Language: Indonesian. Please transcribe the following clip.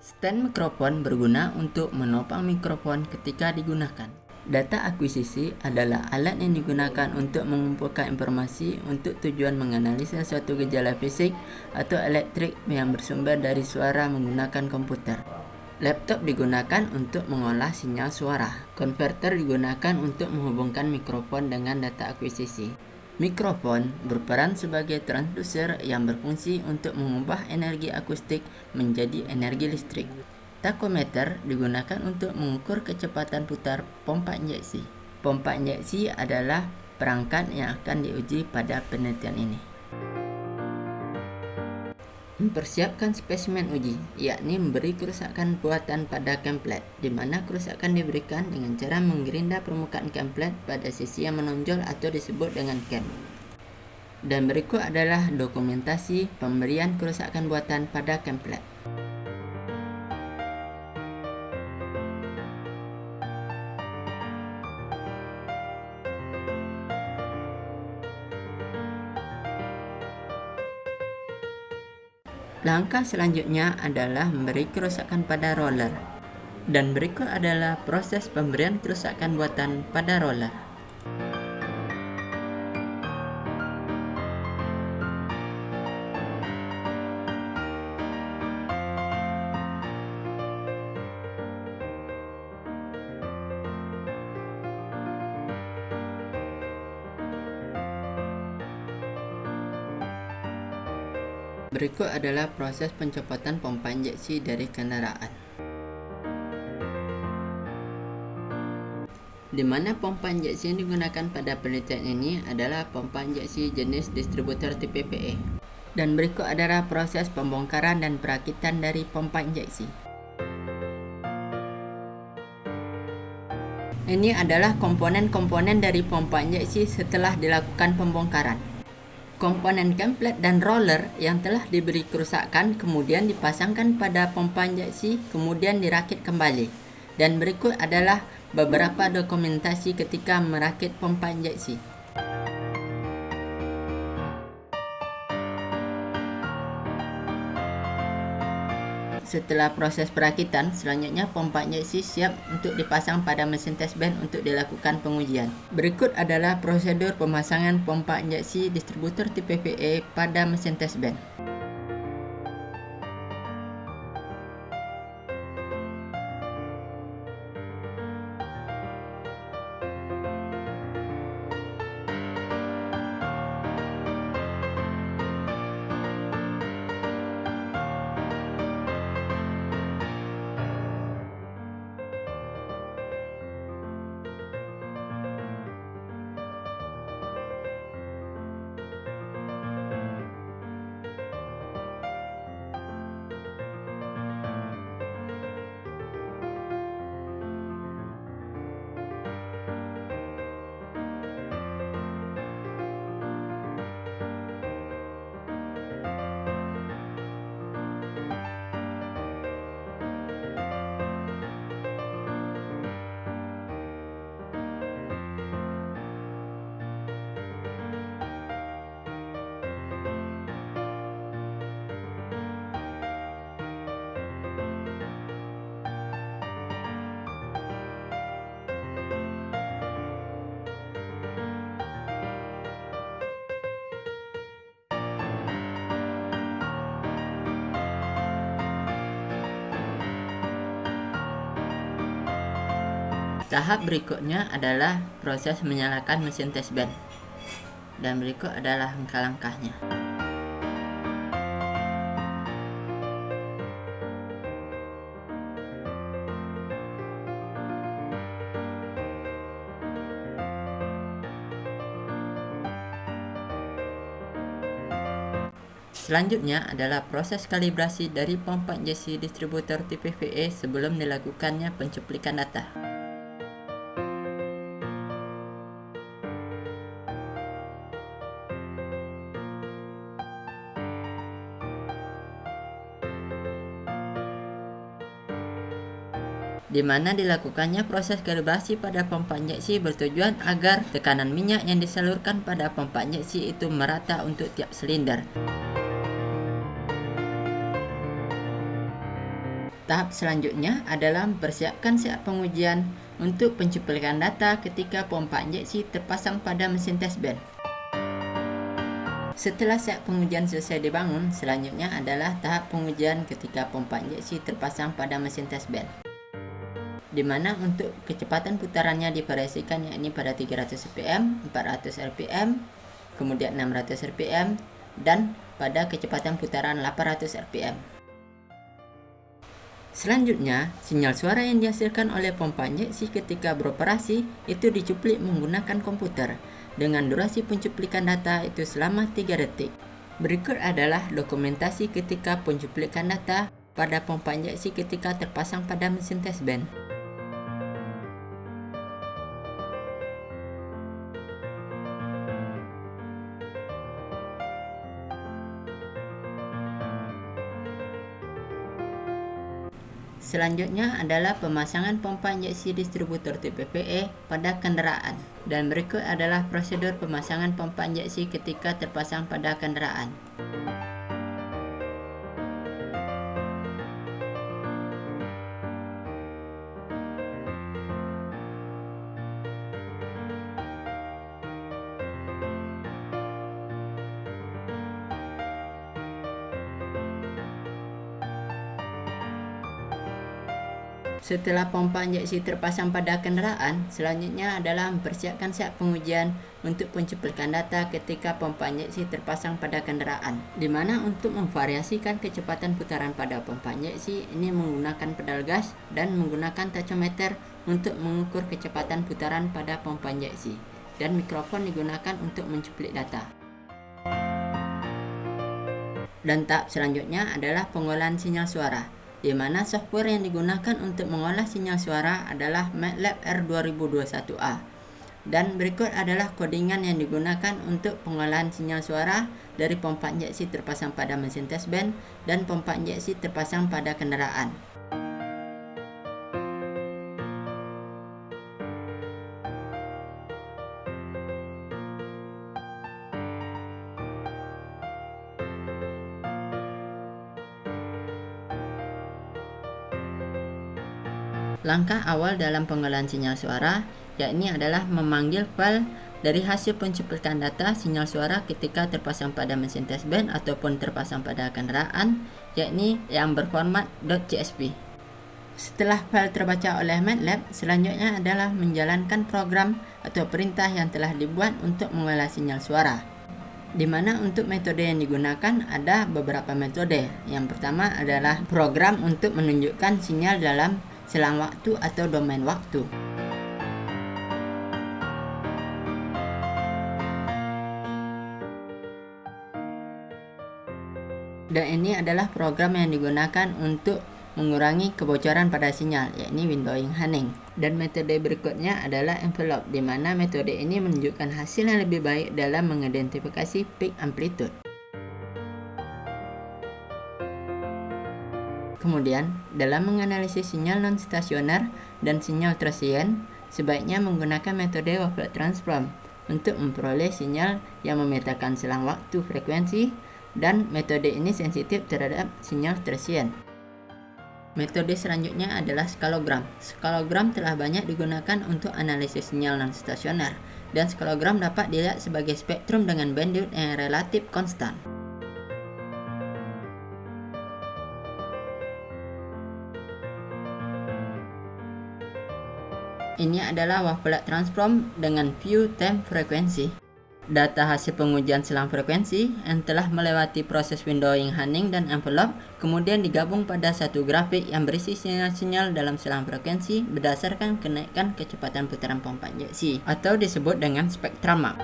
Stand mikrofon berguna untuk menopang mikrofon ketika digunakan. Data akuisisi adalah alat yang digunakan untuk mengumpulkan informasi untuk tujuan menganalisa suatu gejala fisik atau elektrik yang bersumber dari suara menggunakan komputer. Laptop digunakan untuk mengolah sinyal suara. Konverter digunakan untuk menghubungkan mikrofon dengan data akuisisi. Mikrofon berperan sebagai transduser yang berfungsi untuk mengubah energi akustik menjadi energi listrik. Takometer digunakan untuk mengukur kecepatan putar pompa injeksi. Pompa injeksi adalah perangkat yang akan diuji pada penelitian ini. Mempersiapkan spesimen uji, yakni memberi kerusakan buatan pada template, di mana kerusakan diberikan dengan cara menggerinda permukaan template pada sisi yang menonjol atau disebut dengan cam. Dan berikut adalah dokumentasi pemberian kerusakan buatan pada template. Langkah selanjutnya adalah memberi kerusakan pada roller. Dan berikut adalah proses pemberian kerusakan buatan pada roller. Berikut adalah proses pencopotan pompa injeksi dari kendaraan, di mana pompa injeksi yang digunakan pada penelitian ini adalah pompa injeksi jenis distributor TPPA. Dan berikut adalah proses pembongkaran dan perakitan dari pompa injeksi. Ini adalah komponen-komponen dari pompa injeksi setelah dilakukan pembongkaran. Komponen template dan roller yang telah diberi kerusakan kemudian dipasangkan pada pompa injeksi, kemudian dirakit kembali. Dan berikut adalah beberapa dokumentasi ketika merakit pompa injeksi. Setelah proses perakitan, selanjutnya pompa injeksi siap untuk dipasang pada mesin test bed untuk dilakukan pengujian. Berikut adalah prosedur pemasangan pompa injeksi distributor TPPA pada mesin test bed. Tahap berikutnya adalah proses menyalakan mesin test bed. Dan berikut adalah langkah-langkahnya. Selanjutnya adalah proses kalibrasi dari pompa injeksi distributor TPPA sebelum dilakukannya pencuplikan data. Di mana dilakukannya proses kalibrasi pada pompa injeksi bertujuan agar tekanan minyak yang disalurkan pada pompa injeksi itu merata untuk tiap silinder. Tahap selanjutnya adalah mempersiapkan saat pengujian untuk pencuplikan data ketika pompa injeksi terpasang pada mesin test bed. Setelah saat pengujian selesai dibangun, selanjutnya adalah tahap pengujian ketika pompa injeksi terpasang pada mesin test bed, di mana untuk kecepatan putarannya divariasikan, yakni pada 300 rpm, 400 rpm, kemudian 600 rpm, dan pada kecepatan putaran 800 rpm. Selanjutnya, sinyal suara yang dihasilkan oleh pompa injeksi ketika beroperasi itu dicuplik menggunakan komputer dengan durasi pencuplikan data itu selama 3 detik. Berikut adalah dokumentasi ketika pencuplikan data pada pompa injeksi ketika terpasang pada mesin test bed. Selanjutnya adalah pemasangan pompa injeksi distributor TPPE pada kendaraan. Dan berikut adalah prosedur pemasangan pompa injeksi ketika terpasang pada kendaraan. Setelah pompa injeksi terpasang pada kendaraan, selanjutnya adalah mempersiapkan saat pengujian untuk pencuplikan data ketika pompa injeksi terpasang pada kendaraan, di mana untuk memvariasikan kecepatan putaran pada pompa injeksi ini menggunakan pedal gas dan menggunakan tachometer untuk mengukur kecepatan putaran pada pompa injeksi, dan mikrofon digunakan untuk mencuplik data. Dan tahap selanjutnya adalah pengolahan sinyal suara, di mana software yang digunakan untuk mengolah sinyal suara adalah MATLAB R2021A. Dan berikut adalah kodingan yang digunakan untuk pengolahan sinyal suara dari pompa injeksi terpasang pada mesin test bed dan pompa injeksi terpasang pada kendaraan. Langkah awal dalam pengolahan sinyal suara yakni adalah memanggil file dari hasil pencuplikan data sinyal suara ketika terpasang pada mesin test bed ataupun terpasang pada kendaraan, yakni yang berformat .csv. Setelah file terbaca oleh MATLAB, selanjutnya adalah menjalankan program atau perintah yang telah dibuat untuk mengolah sinyal suara, di mana untuk metode yang digunakan ada beberapa metode. Yang pertama adalah program untuk menunjukkan sinyal dalam selang waktu atau domain waktu. Dan ini adalah program yang digunakan untuk mengurangi kebocoran pada sinyal, yakni windowing Hanning. Dan metode berikutnya adalah envelope, di mana metode ini menunjukkan hasil yang lebih baik dalam mengidentifikasi peak amplitude. Kemudian, dalam menganalisis sinyal non-stasioner dan sinyal transient, sebaiknya menggunakan metode Wavelet Transform untuk memperoleh sinyal yang memetakan selang waktu frekuensi, dan metode ini sensitif terhadap sinyal transient. Metode selanjutnya adalah skalogram. Skalogram telah banyak digunakan untuk analisis sinyal non-stasioner, dan skalogram dapat dilihat sebagai spektrum dengan bandwidth yang relatif konstan. Ini adalah Wavelet Transform dengan view time frekuensi. Data hasil pengujian selang frekuensi yang telah melewati proses windowing Hanning dan envelope kemudian digabung pada satu grafik yang berisi sinyal-sinyal dalam selang frekuensi berdasarkan kenaikan kecepatan putaran pompa injeksi atau disebut dengan spektrama.